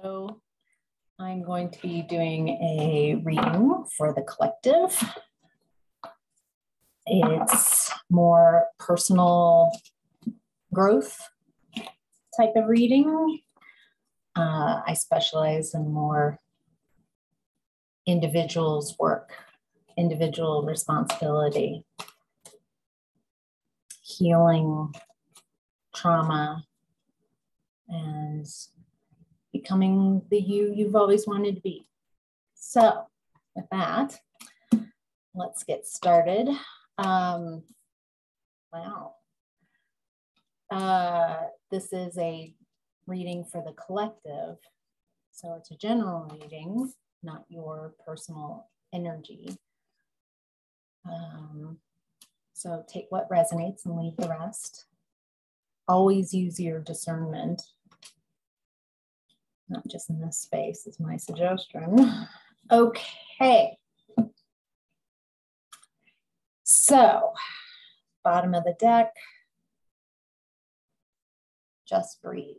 Hello, I'm going to be doing a reading for the collective. It's more personal growth type of reading. I specialize in more individuals' work, individual responsibility, healing, trauma, and becoming the you you've always wanted to be. So with that, let's get started. Wow. This is a reading for the collective. So it's a general reading, not your personal energy. So take what resonates and leave the rest. Always use your discernment. Not just in this space is my suggestion. Okay. So, bottom of the deck, just breathe.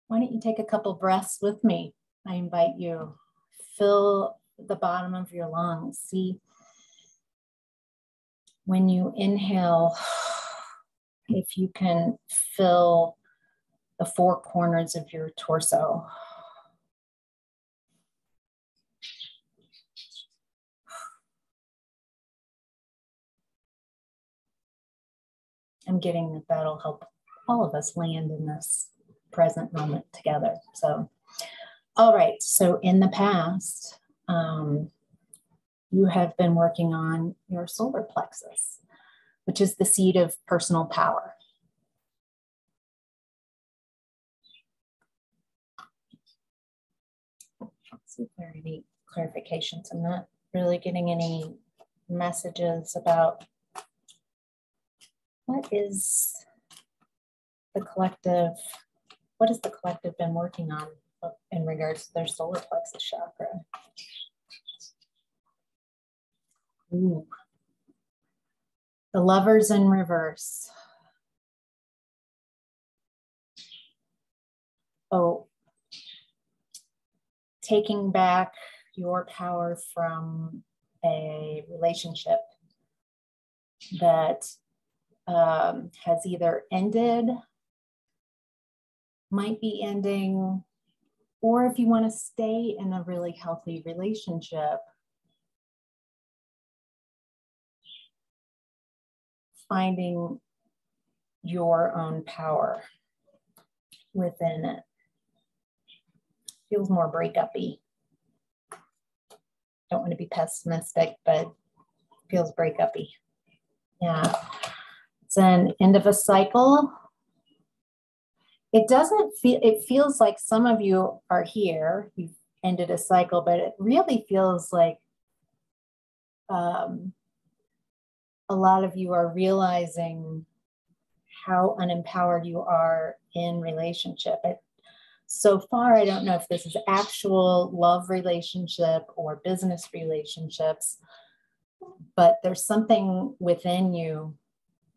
Why don't you take a couple breaths with me? I invite you. Fill the bottom of your lungs. See, when you inhale, if you can fill the four corners of your torso. I'm getting that that'll help all of us land in this present moment together. So, all right. So in the past, you have been working on your solar plexus, which is the seat of personal power. Let's see if there are any clarifications. I'm not really getting any messages about what is the collective, what has the collective been working on in regards to their solar plexus chakra? Ooh. The Lovers in reverse. Oh, taking back your power from a relationship that has either ended, might be ending, or if you want to stay in a really healthy relationship, finding your own power within it. Feels more breakup-y. Don't want to be pessimistic, but feels breakup-y. Yeah. It's an end of a cycle. It doesn't feel, it feels like some of you are here, you've ended a cycle, but it really feels like a lot of you are realizing how unempowered you are in relationship. So far, I don't know if this is actual love relationship or business relationships, but there's something within you,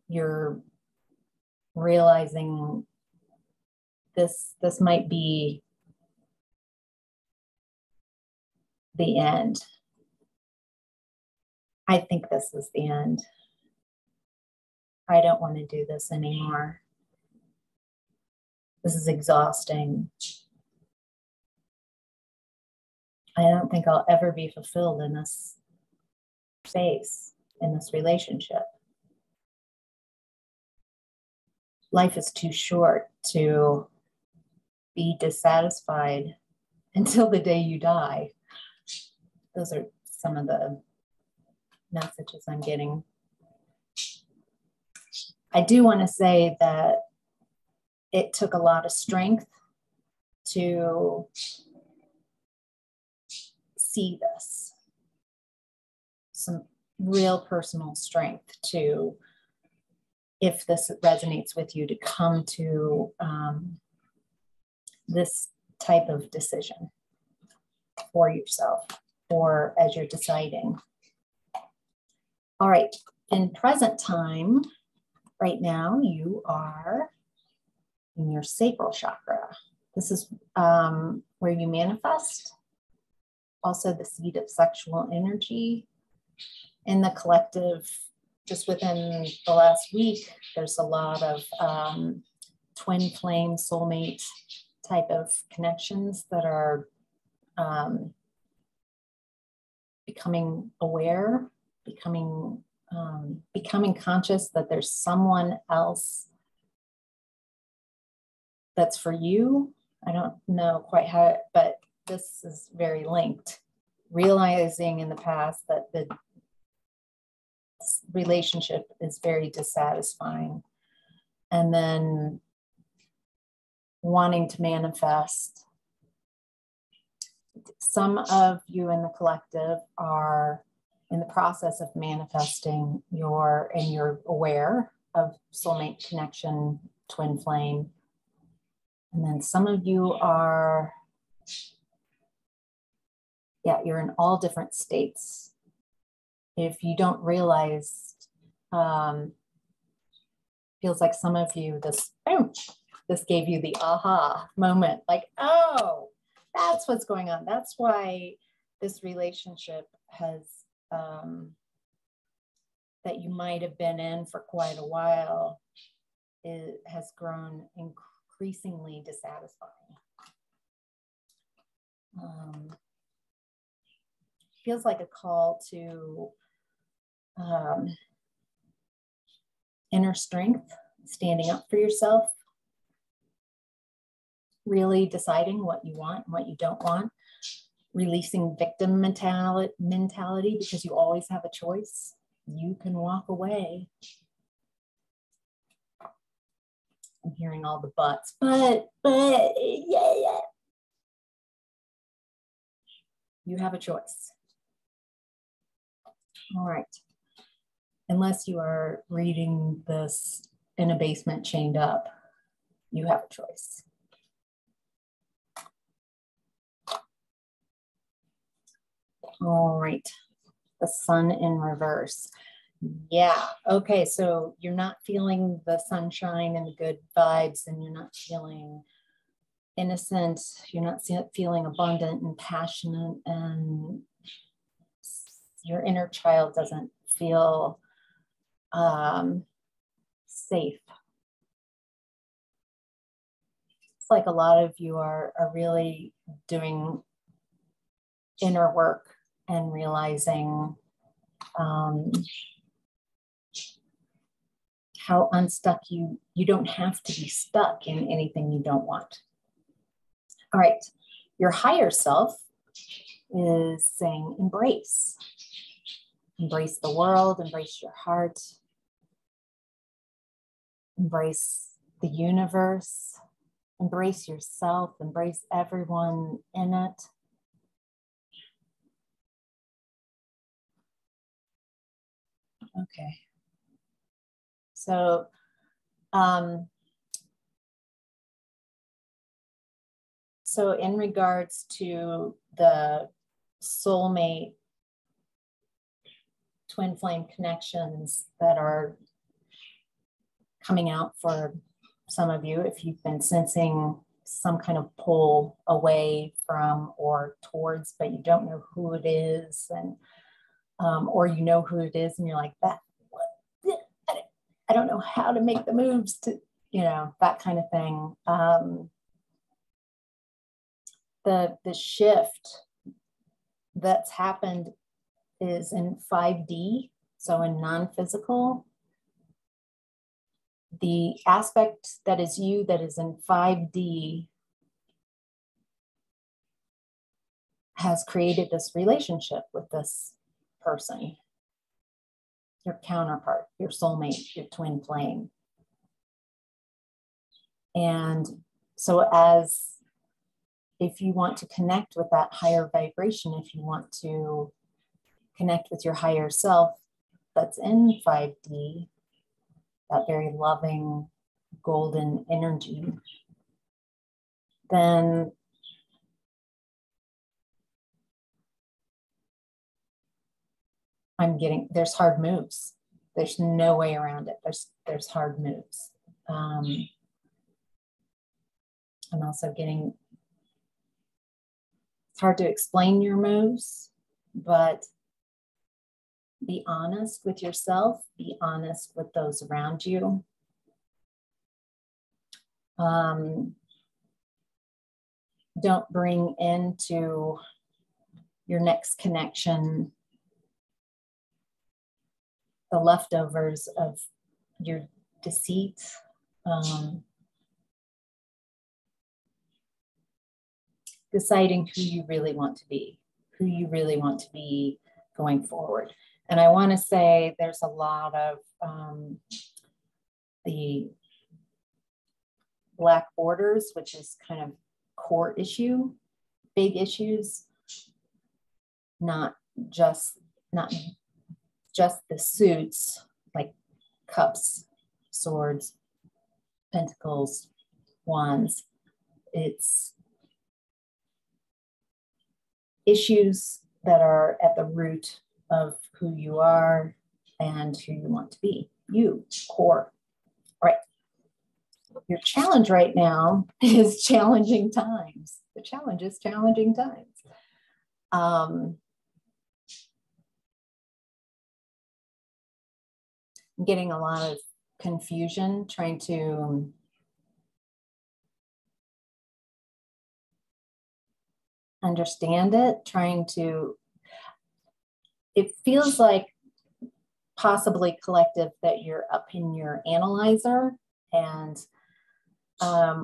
you're realizing this might be the end. I think this is the end. I don't want to do this anymore. This is exhausting. I don't think I'll ever be fulfilled in this space, in this relationship. Life is too short to be dissatisfied until the day you die. Those are some of the messages I'm getting. I do want to say that it took a lot of strength to see this. Some real personal strength to, if this resonates with you, to come to this type of decision for yourself or as you're deciding. All right, in present time, Right now, you are in your sacral chakra. This is where you manifest. Also the seat of sexual energy. In the collective, just within the last week, there's a lot of twin flame, soulmate type of connections that are becoming aware, becoming conscious that there's someone else that's for you. I don't know quite how, but this is very linked. Realizing in the past that the relationship is very dissatisfying, and then wanting to manifest. Some of you in the collective are in the process of manifesting and you're aware of soulmate connection, twin flame. And then some of you are, you're in all different states. If you don't realize, feels like some of you, this gave you the aha moment, like, oh, that's what's going on. That's why this relationship has, that you might have been in for quite a while, it has grown increasingly dissatisfying. Feels like a call to inner strength, standing up for yourself, really deciding what you want and what you don't want, releasing victim mentality because you always have a choice. You can walk away. I'm hearing all the buts, but, yeah. You have a choice. All right. Unless you are reading this in a basement chained up, you have a choice. All right. The sun in reverse. Yeah. Okay. So you're not feeling the sunshine and the good vibes, and you're not feeling innocent. You're not feeling abundant and passionate, and your inner child doesn't feel safe. It's like a lot of you are really doing inner work and realizing how unstuck you don't have to be stuck in anything you don't want. All right, your higher self is saying embrace. Embrace the world, embrace your heart, embrace the universe, embrace yourself, embrace everyone in it. Okay. So, so in regards to the soulmate twin flame connections that are coming out for some of you, if you've been sensing some kind of pull away from or towards, but you don't know who it is, and or you know who it is and you're like, that, I don't know how to make the moves to, that kind of thing. The shift that's happened is in 5D, so in non-physical. The aspect that is you that is in 5D has created this relationship with this person, your counterpart, your soulmate, your twin flame. And so if you want to connect with that higher vibration, if you want to connect with your higher self that's in 5D, that very loving golden energy, then there's hard moves. There's no way around it. there's hard moves. I'm also getting, it's hard to explain your moves, but be honest with yourself, be honest with those around you. Don't bring into your next connection the leftovers of your deceit. Deciding who you really want to be, going forward. And I want to say there's a lot of the black borders, which is kind of core issue, big issues, not just the suits like cups, swords, pentacles, wands. It's issues that are at the root of who you are and who you want to be. You, core. Right. Your challenge right now is challenging times. The challenge is challenging times. I'm getting a lot of confusion trying to understand it, it feels like possibly collective that you're up in your analyzer, and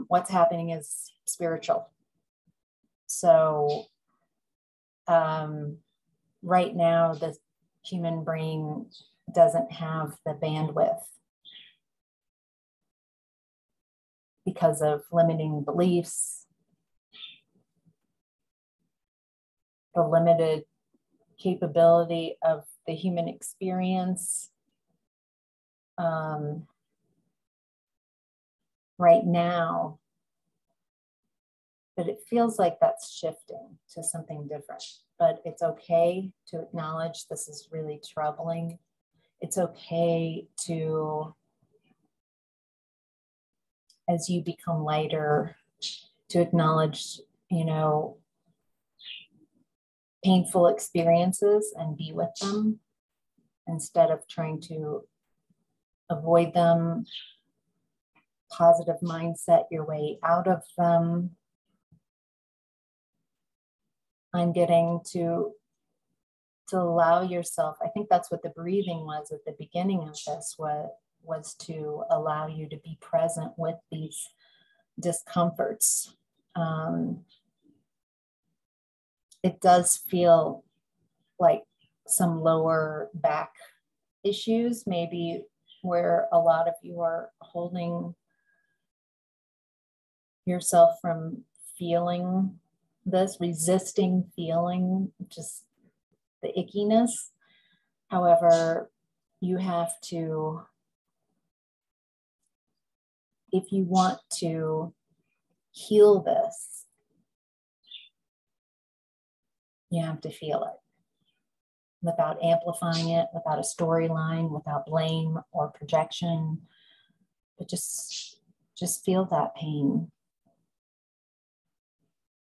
what's happening is spiritual. So right now, the human brain doesn't have the bandwidth because of limiting beliefs, the limited capability of the human experience. Right now, but it feels like that's shifting to something different. But it's okay to acknowledge this is really troubling. It's okay to, as you become lighter, to acknowledge, painful experiences and be with them instead of trying to avoid them, positive mindset your way out of them. I'm getting to allow yourself, I think that's what the breathing was at the beginning of this, was to allow you to be present with these discomforts. It does feel like some lower back issues, maybe where a lot of you are holding yourself from feeling this, resisting feeling just the ickiness. However, you have to, if you want to heal this, you have to feel it without amplifying it, without a storyline, without blame or projection, but just feel that pain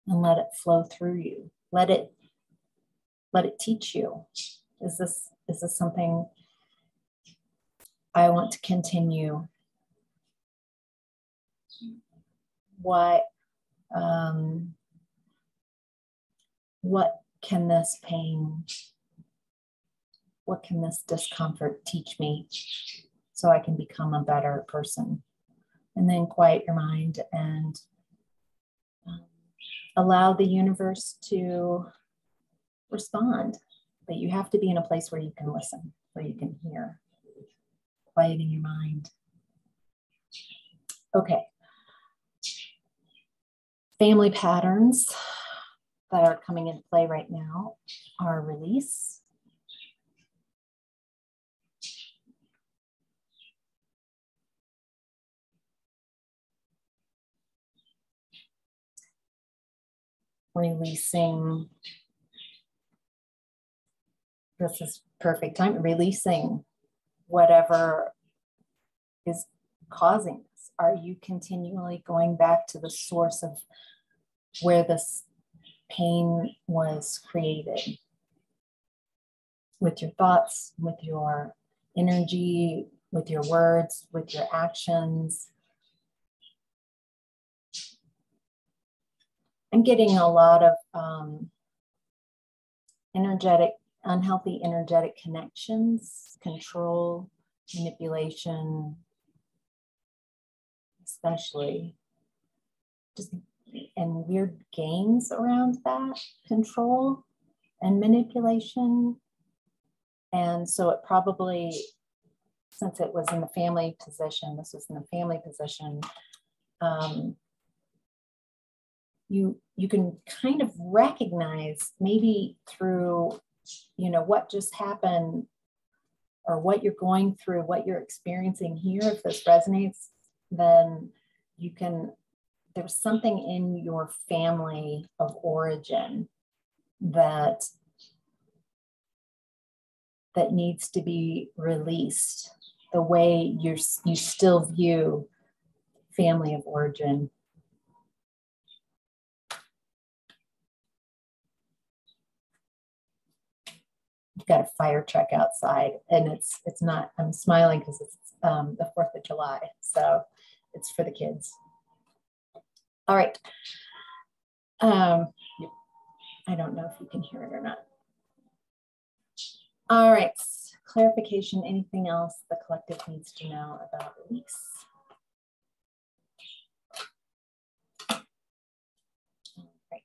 and let it flow through you. Let it teach you. Is this something I want to continue? What can this pain, what can this discomfort teach me so I can become a better person? And then quiet your mind and allow the universe to respond. But you have to be in a place where you can listen, where you can hear, quieting your mind. Okay. Family patterns that are coming into play right now are release, releasing, this is perfect time, releasing whatever is causing this? Are you continually going back to the source of where this pain was created? With your thoughts, with your energy, with your words, with your actions. I'm getting a lot of unhealthy energetic connections, control, manipulation, especially, just, and weird games around that control and manipulation. And so it probably, since it was in the family position, this was in the family position, you can kind of recognize maybe through, what just happened or what you're going through, what you're experiencing here. If this resonates, then there's something in your family of origin that needs to be released, the way you still view family of origin. We've got a fire truck outside, and it's not, I'm smiling because it's the 4th of July, so it's for the kids. All right. I don't know if you can hear it or not. All right, clarification, anything else the collective needs to know about release? All right.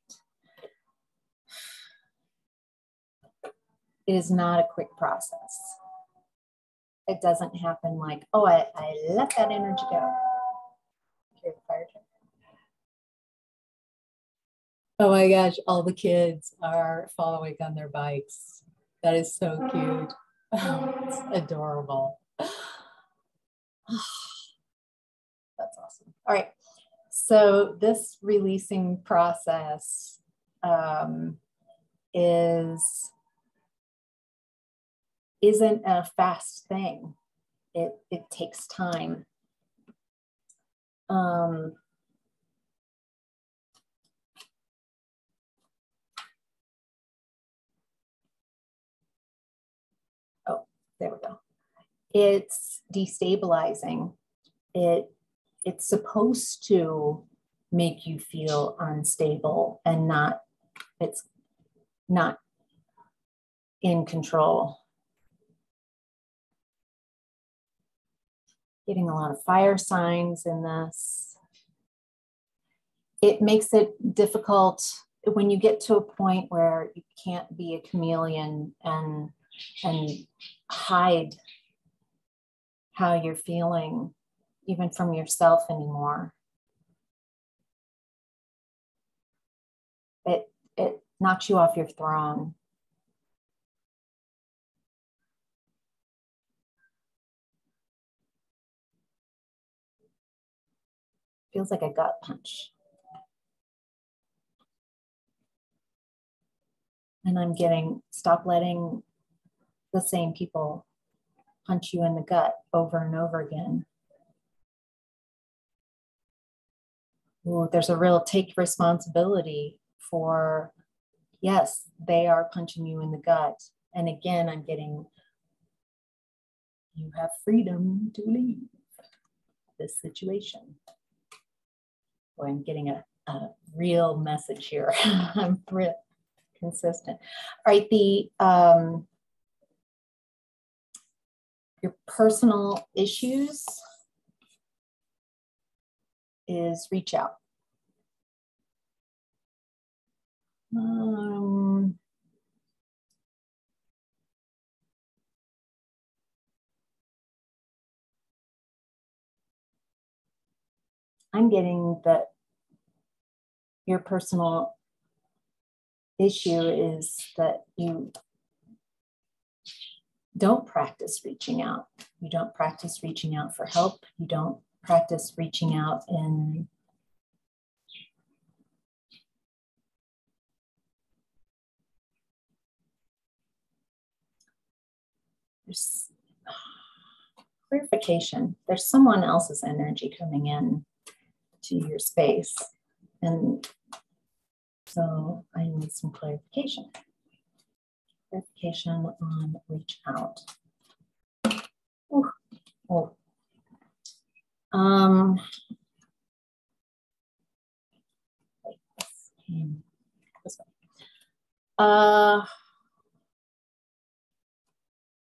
It is not a quick process. It doesn't happen like, oh, I let that energy go. Hear the fire truck. Oh my gosh, all the kids are following on their bikes. That is so cute. Oh, it's adorable. That's awesome. All right. So this releasing process isn't a fast thing. It takes time. There we go. It's destabilizing. It's supposed to make you feel unstable and it's not in control. Getting a lot of fire signs in this. It makes it difficult when you get to a point where you can't be a chameleon and hide how you're feeling, even from yourself anymore. It knocks you off your throne. Feels like a gut punch. And I'm getting, stop letting the same people punch you in the gut over and over again. Ooh, there's a real take responsibility for, yes, they are punching you in the gut. And again, I'm getting, you have freedom to leave this situation. Boy, I'm getting a real message here. I'm consistent. All right, your personal issues is reach out. I'm getting that your personal issue is that you don't practice reaching out. You don't practice reaching out for help. You don't practice reaching out in clarification. There's someone else's energy coming in to your space. And so I need some clarification. Clarification on reach out. Ooh. Oh. This way.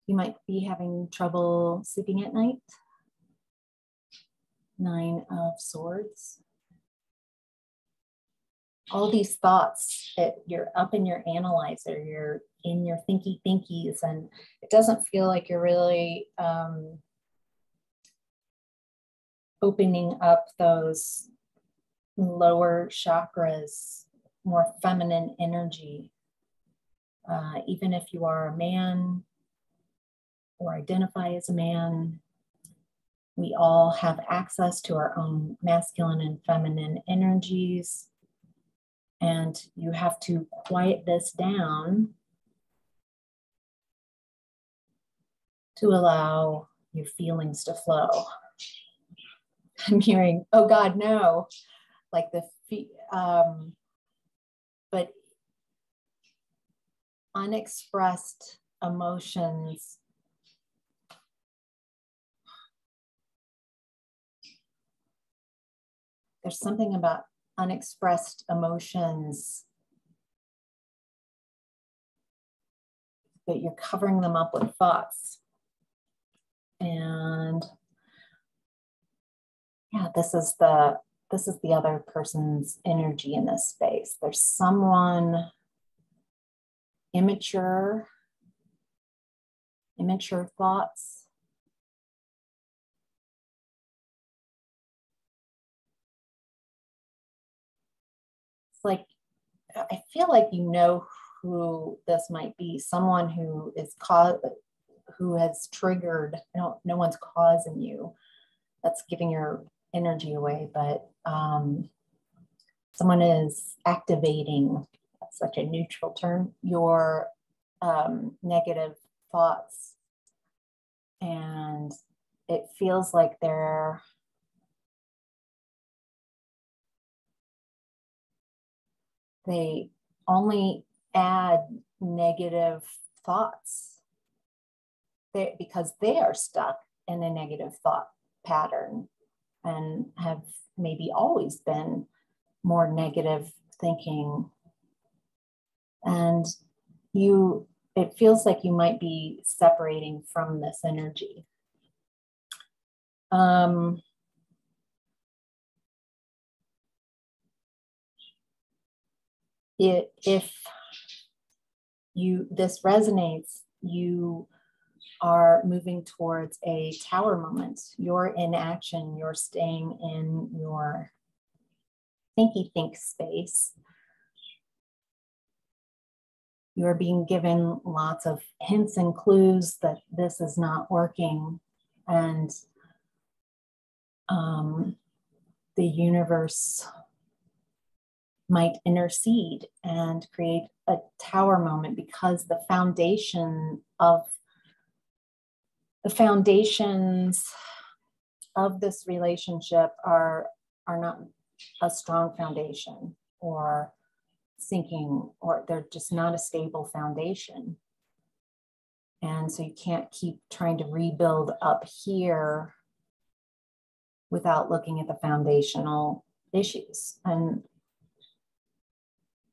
You might be having trouble sleeping at night. 9 of Swords. All these thoughts that you're up in your analyzer, you're in your thinkies, and it doesn't feel like you're really opening up those lower chakras, more feminine energy. Even if you are a man or identify as a man, we all have access to our own masculine and feminine energies. And you have to quiet this down to allow your feelings to flow. I'm hearing, oh God, no. Like but unexpressed emotions there's something about unexpressed emotions that you're covering them up with thoughts. And yeah, this is the other person's energy in this space. There's someone immature thoughts. It's like, I feel like you know who this might be, someone who has triggered, no one's causing you. That's giving your energy away, but someone is activating, that's such a neutral term, your negative thoughts. And it feels like they only add negative thoughts because they are stuck in a negative thought pattern and have maybe always been more negative thinking. And it feels like you might be separating from this energy. If this resonates, you are moving towards a tower moment. You're in action, you're staying in your think space. You're being given lots of hints and clues that this is not working. And the universe might intercede and create a tower moment, because the foundations of this relationship are not a strong foundation, or sinking, or they're just not a stable foundation. And so you can't keep trying to rebuild up here without looking at the foundational issues. And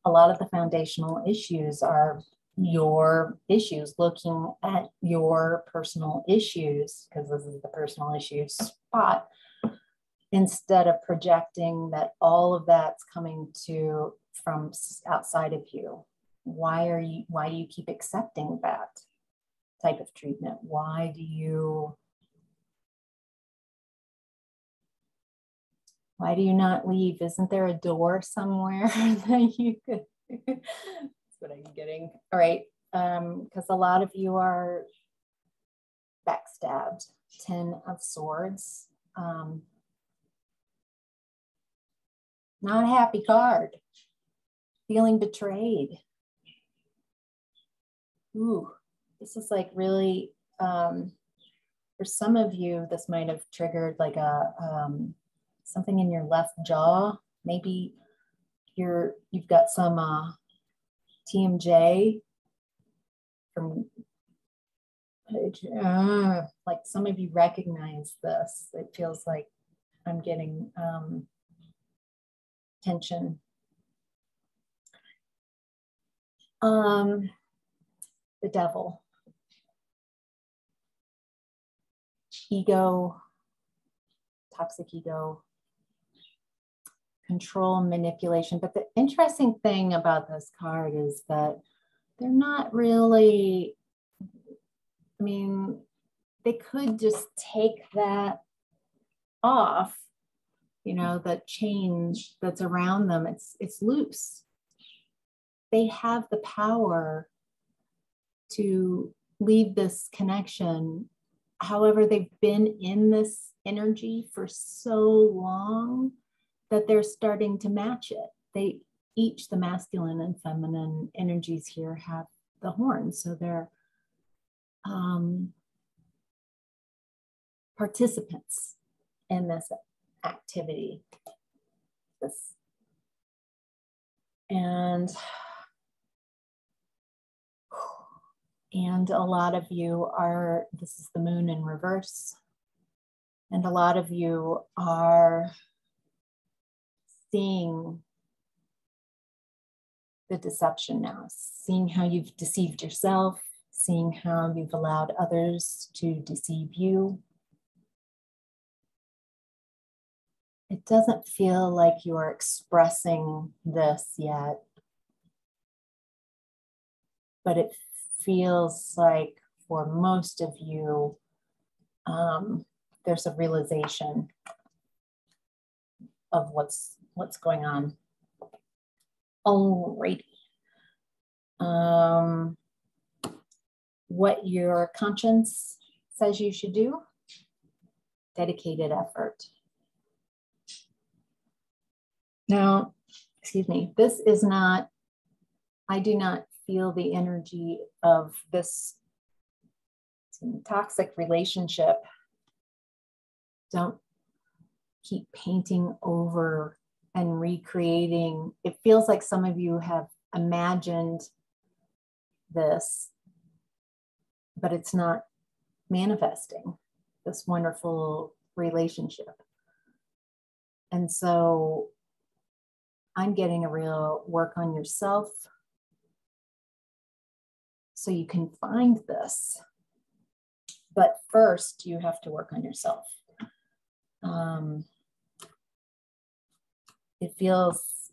a lot of the foundational issues are your issues, looking at your personal issues, because this is the personal issues spot, instead of projecting that all of that's coming from outside of you. Why do you keep accepting that type of treatment? Why do you not leave? Isn't there a door somewhere that you could? That's what I'm getting. All right, because a lot of you are backstabbed. 10 of Swords. Not a happy card. Feeling betrayed. Ooh, this is like really For some of you, this might have triggered like a something in your left jaw. Maybe you've got some TMJ from like some of you recognize this. It feels like I'm getting tension. The devil. Ego, toxic ego, control, manipulation. But the interesting thing about this card is that they're not really, I mean, they could just take that off, you know, the chain that's around them, it's loose. They have the power to leave this connection. However, they've been in this energy for so long that they're starting to match it. They each, the masculine and feminine energies here, have the horns. So they're participants in this activity. And a lot of you are, this is the moon in reverse. And a lot of you are seeing the deception now, seeing how you've deceived yourself, seeing how you've allowed others to deceive you. It doesn't feel like you're expressing this yet, but it feels like for most of you, there's a realization of what's going on. Alrighty. What your conscience says you should do, dedicated effort. Now, excuse me, this is not, I do not feel the energy of this toxic relationship. Don't keep painting over and recreating. It feels like some of you have imagined this, but it's not manifesting this wonderful relationship. And so I'm getting a real work on yourself so you can find this. But first, you have to work on yourself. It feels,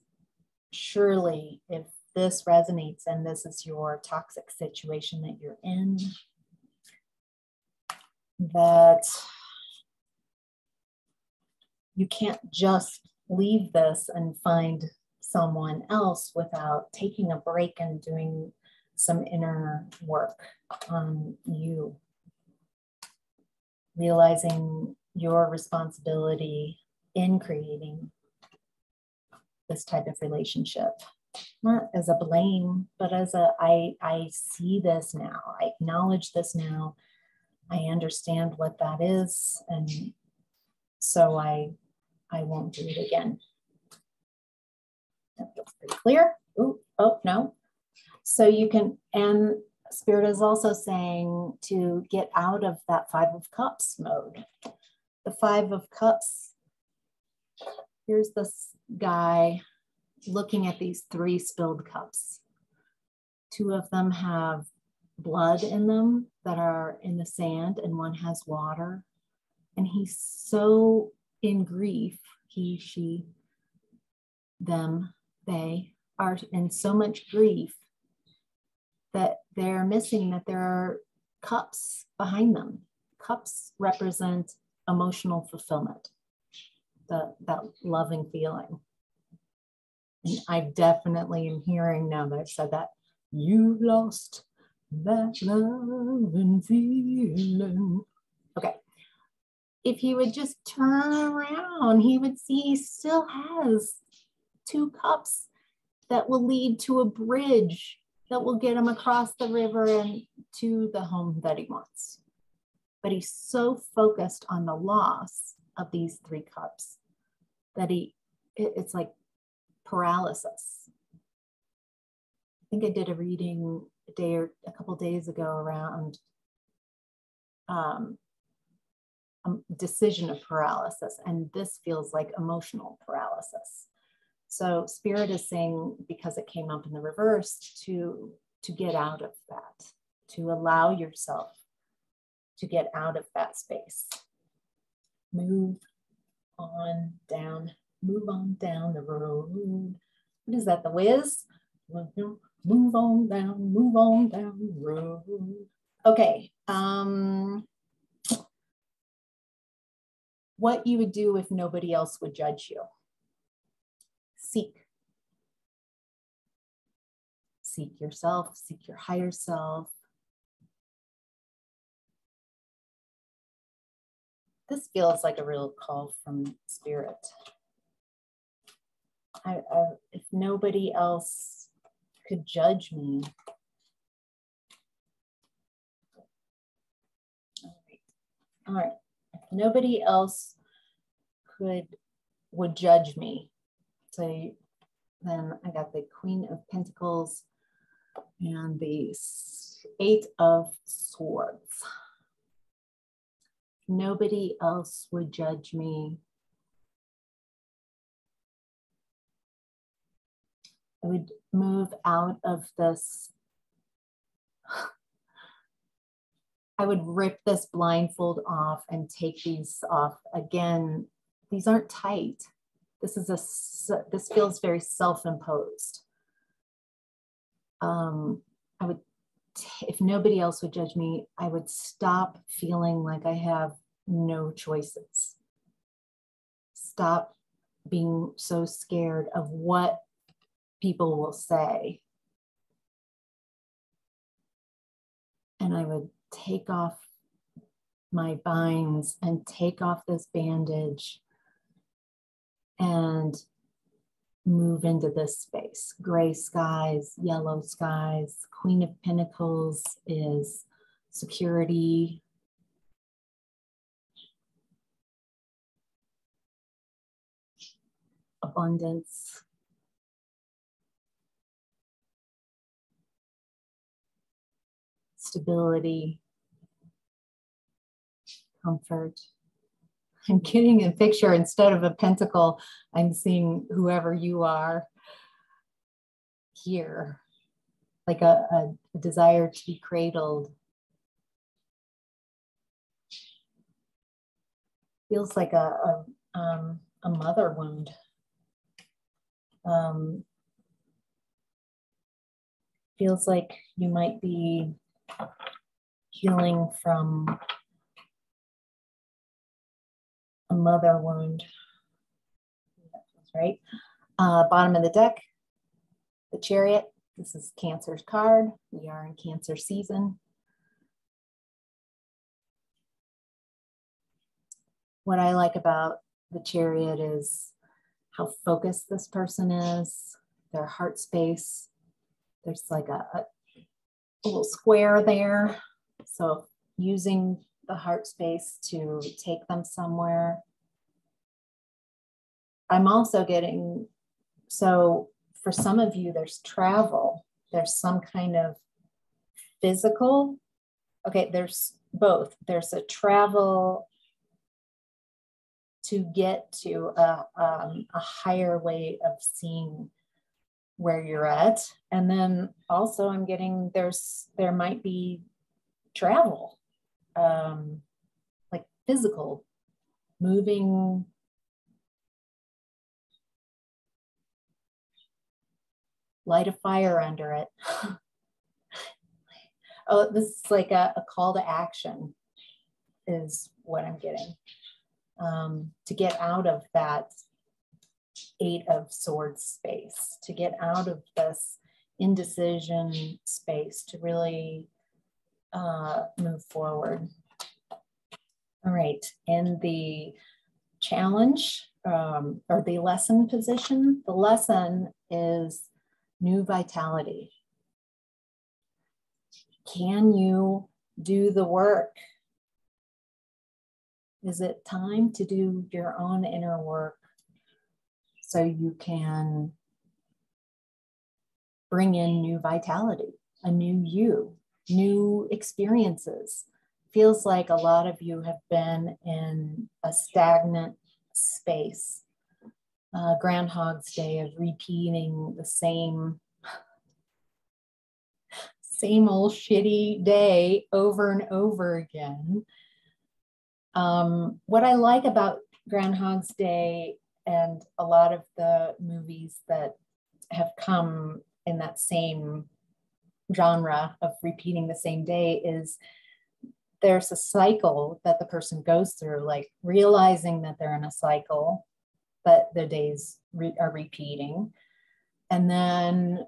surely, if this resonates and this is your toxic situation that you're in, that you can't just leave this and find someone else without taking a break and doing some inner work on you. Realizing your responsibility in creating this type of relationship, not as a blame, but as a, I see this now, I acknowledge this now, I understand what that is, and so I won't do it again. That feels pretty clear. Ooh, oh, no. So you can, and Spirit is also saying to get out of that 5 of Cups mode. The 5 of Cups, here's this guy looking at these 3 spilled cups. 2 of them have blood in them that are in the sand, and 1 has water. And he's so in grief, he, she, them, they are in so much grief that they're missing that there are cups behind them. Cups represent emotional fulfillment, that loving feeling. And I definitely am hearing now that I've said that, you lost that loving feeling. Okay. If he would just turn around, he would see he still has 2 cups that will lead to a bridge that will get him across the river and to the home that he wants. but he's so focused on the loss of these 3 cups that it's like paralysis. I think I did a reading a couple days ago around decision of paralysis, and this feels like emotional paralysis. So Spirit is saying, because it came up in the reverse, to get out of that, to allow yourself to get out of that space. Move on down the road. What is that, The Wiz? Move on down the road. Okay. What you would do if nobody else would judge you. Seek yourself, seek your higher self. This feels like a real call from Spirit. If nobody else could judge me. All right. If nobody else would judge me. So then I got the Queen of Pentacles and the 8 of Swords. Nobody else would judge me. I would move out of this. I would rip this blindfold off and take these off. Again, these aren't tight. This feels very self-imposed. I would, if nobody else would judge me, I would stop feeling like I have no choices. Stop being so scared of what people will say. And I would take off my binds and take off this bandage and move into this space. Gray skies, yellow skies. Queen of Pentacles is security. Abundance. Stability. Comfort. I'm getting a picture, instead of a pentacle, I'm seeing whoever you are here, like a desire to be cradled. Feels like a mother wound. Feels like you might be healing from a mother wound. That's right. Bottom of the deck, the Chariot. This is Cancer's card. We are in Cancer season. What I like about the Chariot is how focused this person is, their heart space. There's like a little square there. So using the heart space to take them somewhere. I'm also getting, so for some of you, there's travel. There's some kind of physical. Okay, there's both. There's a travel to get to a higher way of seeing where you're at. And then also I'm getting, there might be travel, like physical, moving. Light a fire under it. Oh, this is like a call to action is what I'm getting. To get out of that 8 of Swords space, to get out of this indecision space, to really move forward. All right, in the challenge or the lesson position, the lesson is new vitality. Can you do the work Is it time to do your own inner work so you can bring in new vitality, a new you, new experiences? Feels like a lot of you have been in a stagnant space. Groundhog's Day of repeating the same old shitty day over and over again. What I like about Groundhog's Day and a lot of the movies that have come in that same genre of repeating the same day is there's a cycle that the person goes through, like realizing that they're in a cycle, but the days are repeating, and then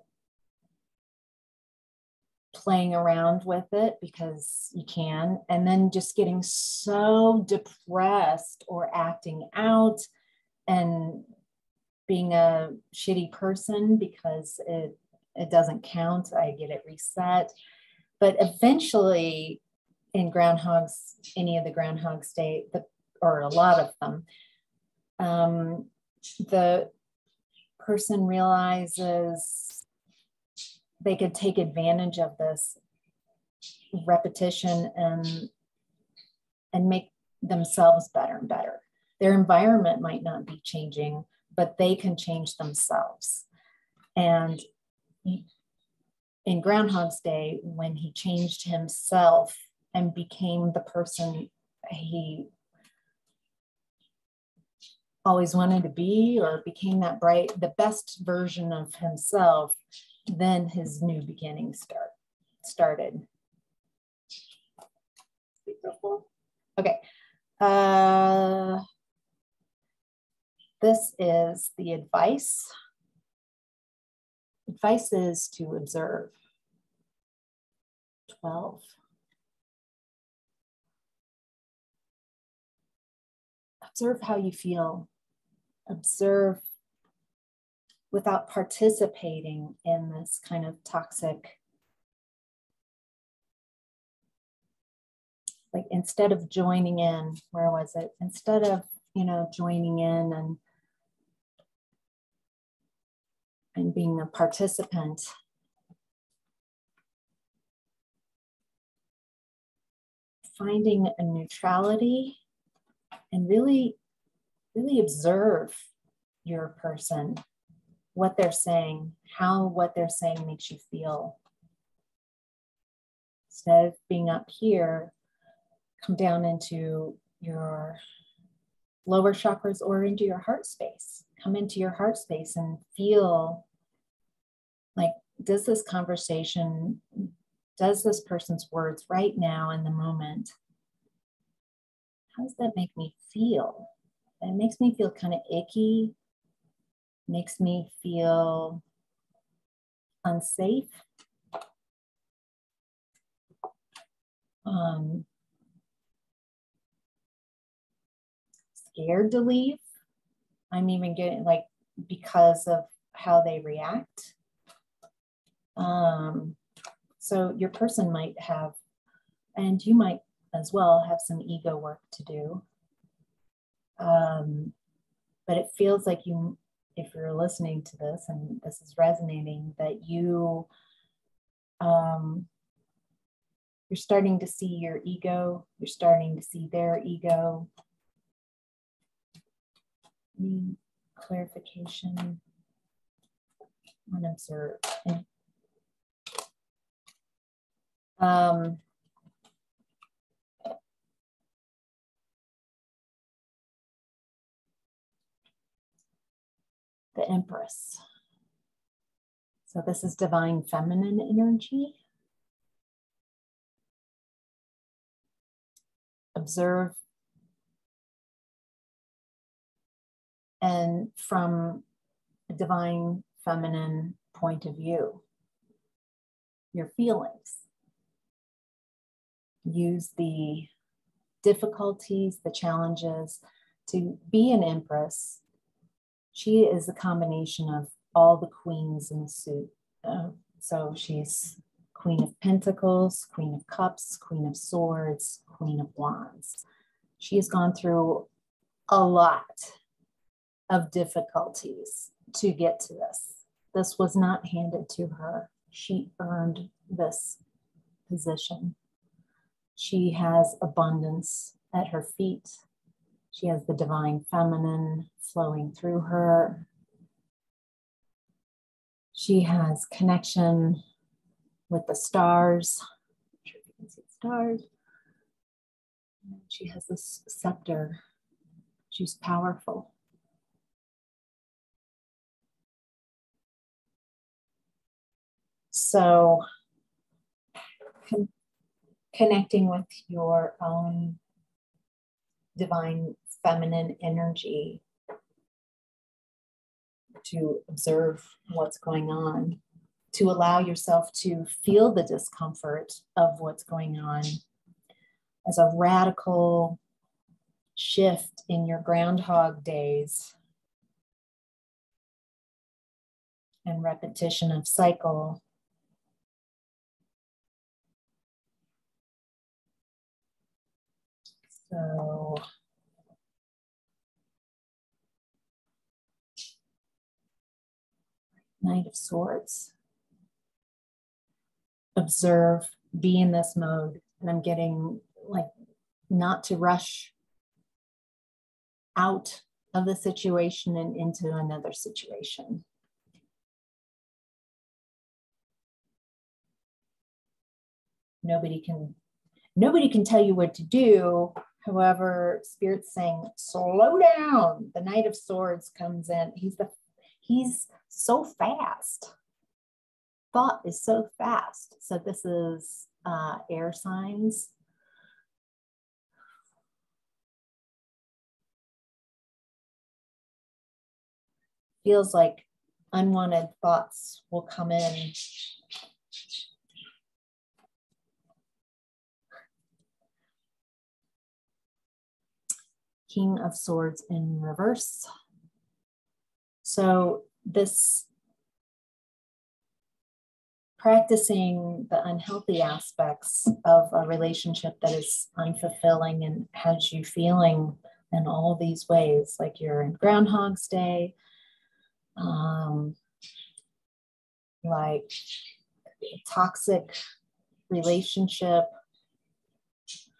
playing around with it because you can, and then just getting so depressed or acting out and being a shitty person because it doesn't count. I get it reset. But eventually in any of the Groundhog's Day, or a lot of them, the person realizes they could take advantage of this repetition and make themselves better and better. Their environment might not be changing, but they can change themselves. And in Groundhog's Day, when he changed himself and became the person he always wanted to be, or became the best version of himself, then his new beginning started. Okay. This is the advice. Advice is to observe. 12. Observe how you feel. Observe without participating in this kind of toxic, like instead of joining in, where was it? Instead of, joining in and being a participant, finding a neutrality and really observe your person, what they're saying, how what they're saying makes you feel. Instead of being up here, come down into your lower chakras or into your heart space. Come into your heart space and feel like, does this person's words right now in the moment, how does that make me feel? It makes me feel kind of icky, makes me feel unsafe. Scared to leave. I'm even getting because of how they react. So your person might have, and you might as well have some ego work to do. But it feels like you, if you're listening to this and this is resonating, that you're starting to see your ego, you're starting to see their ego. Clarification and observe. The Empress. So this is divine feminine energy. Observe. And from a divine feminine point of view, your feelings. Use the difficulties, the challenges to be an Empress. She is a combination of all the queens in the suit. So she's Queen of Pentacles, Queen of Cups, Queen of Swords, Queen of Wands. She has gone through a lot of difficulties to get to this. This was not handed to her. She earned this position. She has abundance at her feet. She has the divine feminine flowing through her. She has connection with the stars. I'm sure you can see the stars. And she has this scepter. She's powerful. So connecting with your own divine feminine energy to observe what's going on, to allow yourself to feel the discomfort of what's going on as a radical shift in your Groundhog days and repetition of cycle. So Knight of Swords. Observe, be in this mode. And I'm getting like not to rush out of the situation and into another situation. Nobody can tell you what to do. However, Spirit's saying, slow down. The Knight of Swords comes in. He's so fast. Thought is so fast. So this is air signs. Feels like unwanted thoughts will come in. King of Swords in reverse. So this practicing the unhealthy aspects of a relationship that is unfulfilling and has you feeling in all these ways, like you're in Groundhog's Day, like a toxic relationship,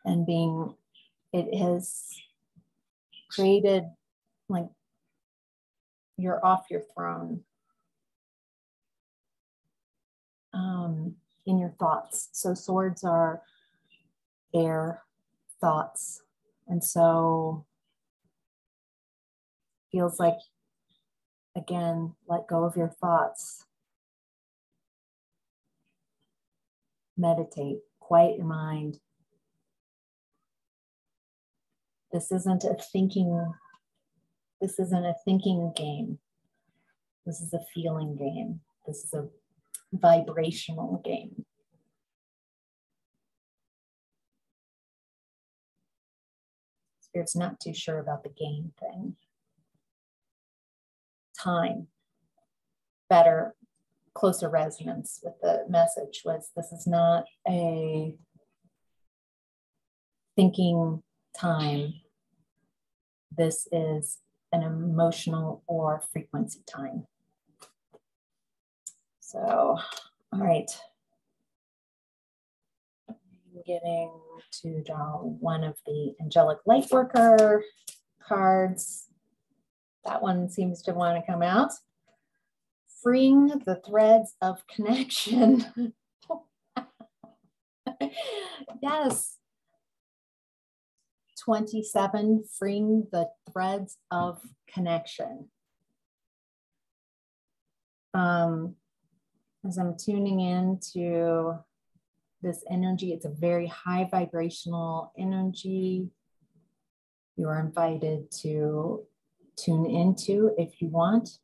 and it has created like you're off your throne in your thoughts. So swords are air thoughts. And so feels like, again, let go of your thoughts. Meditate, quiet your mind. This isn't a thinking game. This is a feeling game. This is a vibrational game. Spirit's not too sure about the game thing. Time, better, closer resonance with the message was this is not a thinking time. This is an emotional or frequency time. So, all right. I'm getting to draw one of the Angelic Lightworker cards. That one seems to want to come out. Freeing the threads of connection. Yes. 27, freeing the threads of connection. As I'm tuning into this energy, it's a very high vibrational energy. You are invited to tune into if you want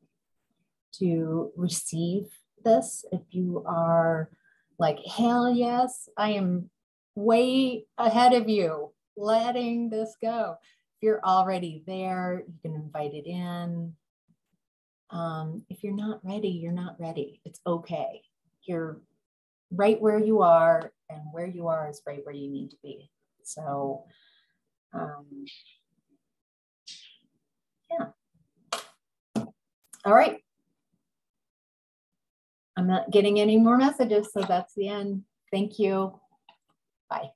to receive this. If you are like, hell yes, I am way ahead of you, letting this go. If you're already there, you can invite it in. If you're not ready, you're not ready. It's okay. You're right where you are, and where you are is right where you need to be. So Yeah. All right. I'm not getting any more messages, so that's the end. Thank you. Bye.